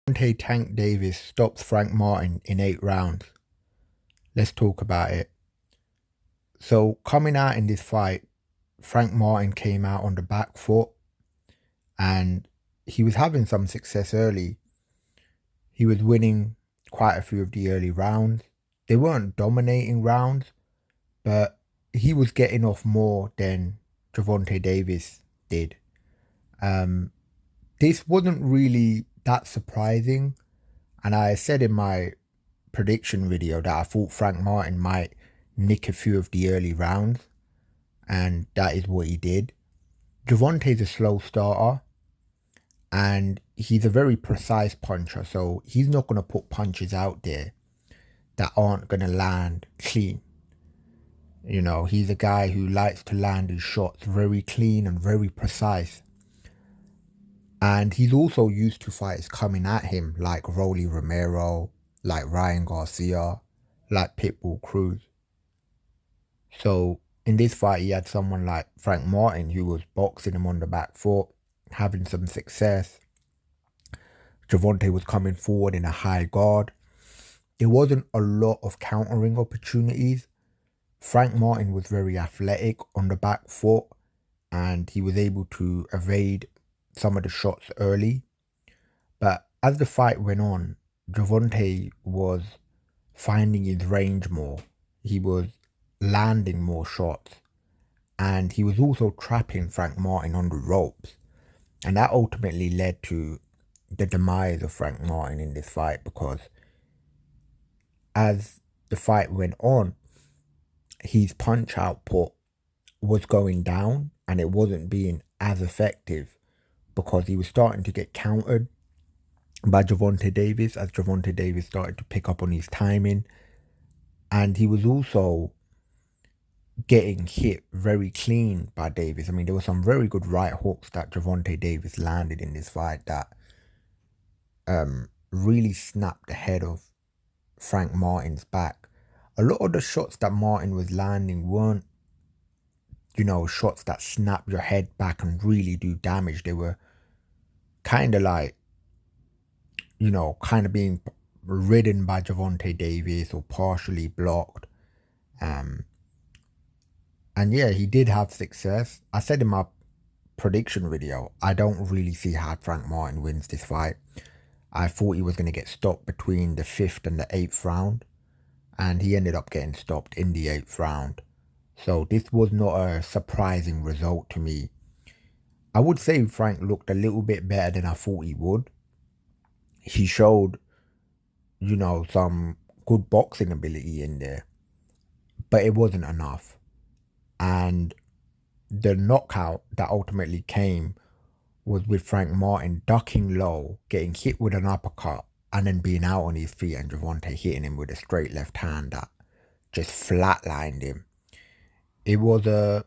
Tank Davis stops Frank Martin in 8 rounds. Let's talk about it. So coming out in this fight, Frank Martin came out on the back foot and he was having some success early. He was winning quite a few of the early rounds. They weren't dominating rounds, but he was getting off more than Gervonta Davis did. This wasn't really that surprising. And I said in my prediction video that I thought Frank Martin might nick a few of the early rounds, and that is what he did. Gervonta's a slow starter, and he's a very precise puncher, so he's not going to put punches out there that aren't going to land clean. You know, he's a guy who likes to land his shots very clean and very precise. And he's also used to fighters coming at him like Rolly Romero, like Ryan Garcia, like Pitbull Cruz. So in this fight, he had someone like Frank Martin who was boxing him on the back foot, having some success. Gervonta was coming forward in a high guard. There wasn't a lot of countering opportunities. Frank Martin was very athletic on the back foot and he was able to evade some of the shots early. But as the fight went on, Gervonta was finding his range more. He was landing more shots. And he was also trapping Frank Martin on the ropes. And that ultimately led to the demise of Frank Martin in this fight, because as the fight went on, his punch output was going down and it wasn't being as effective because he was starting to get countered by Gervonta Davis as Gervonta Davis started to pick up on his timing. And he was also getting hit very clean by Davis. I mean, there were some very good right hooks that Gervonta Davis landed in this fight that really snapped the head of Frank Martin's back. A lot of the shots that Martin was landing weren't, shots that snap your head back and really do damage. They were kind of like, kind of being ridden by Gervonta Davis or partially blocked. And yeah, he did have success. I said in my prediction video, I don't really see how Frank Martin wins this fight. I thought he was going to get stopped between the 5th and the 8th round, and he ended up getting stopped in the 8th round. So this was not a surprising result to me. I would say Frank looked a little bit better than I thought he would. He showed, some good boxing ability in there, but it wasn't enough. And the knockout that ultimately came was with Frank Martin ducking low, getting hit with an uppercut, and then being out on his feet and Gervonta hitting him with a straight left hand that just flatlined him. It was a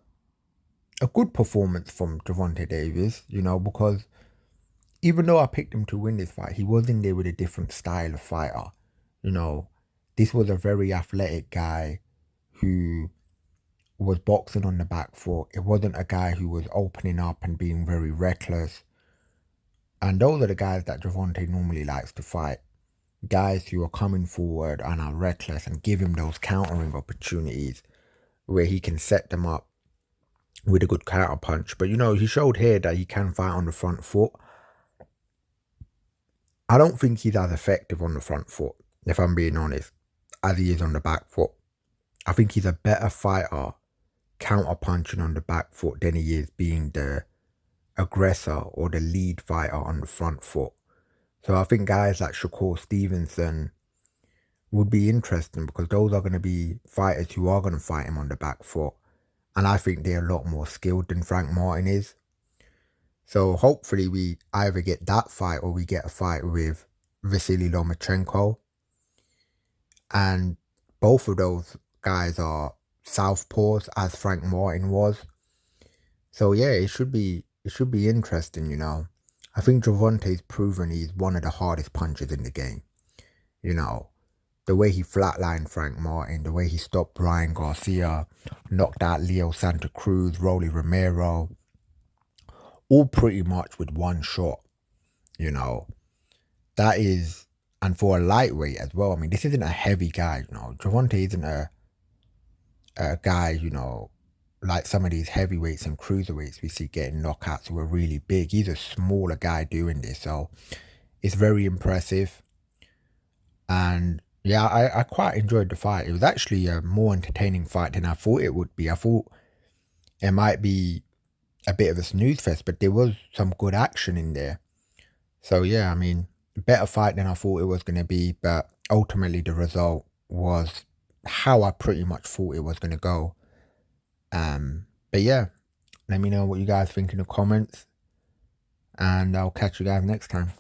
good performance from Gervonta Davis, because even though I picked him to win this fight, he was in there with a different style of fighter. This was a very athletic guy who was boxing on the back foot. It wasn't a guy who was opening up and being very reckless. And those are the guys that Gervonta normally likes to fight. Guys who are coming forward and are reckless and give him those countering opportunities where he can set them up with a good counter punch. But he showed here that he can fight on the front foot. I don't think he's as effective on the front foot, if I'm being honest, as he is on the back foot. I think he's a better fighter counter punching on the back foot than he is being the aggressor or the lead fighter on the front foot. So I think guys like Shakur Stevenson would be interesting because those are going to be fighters who are going to fight him on the back foot. And I think they're a lot more skilled than Frank Martin is. So hopefully we either get that fight or we get a fight with Vasily Lomachenko. And both of those guys are southpaws, as Frank Martin was. So yeah, it should be interesting, I think Gervonta's proven he's one of the hardest punchers in the game. The way he flatlined Frank Martin, the way he stopped Ryan Garcia, knocked out Leo Santa Cruz, Rolly Romero, all pretty much with one shot, that is, and for a lightweight as well. I mean, this isn't a heavy guy, Gervonta isn't a guy, like some of these heavyweights and cruiserweights we see getting knockouts who are really big. He's a smaller guy doing this, so it's very impressive. And yeah, I quite enjoyed the fight. It was actually a more entertaining fight than I thought it would be. I thought it might be a bit of a snooze fest, but there was some good action in there. So yeah, I mean, better fight than I thought it was going to be, but ultimately the result was how I pretty much thought it was going to go. But yeah, let me know what you guys think in the comments, and I'll catch you guys next time.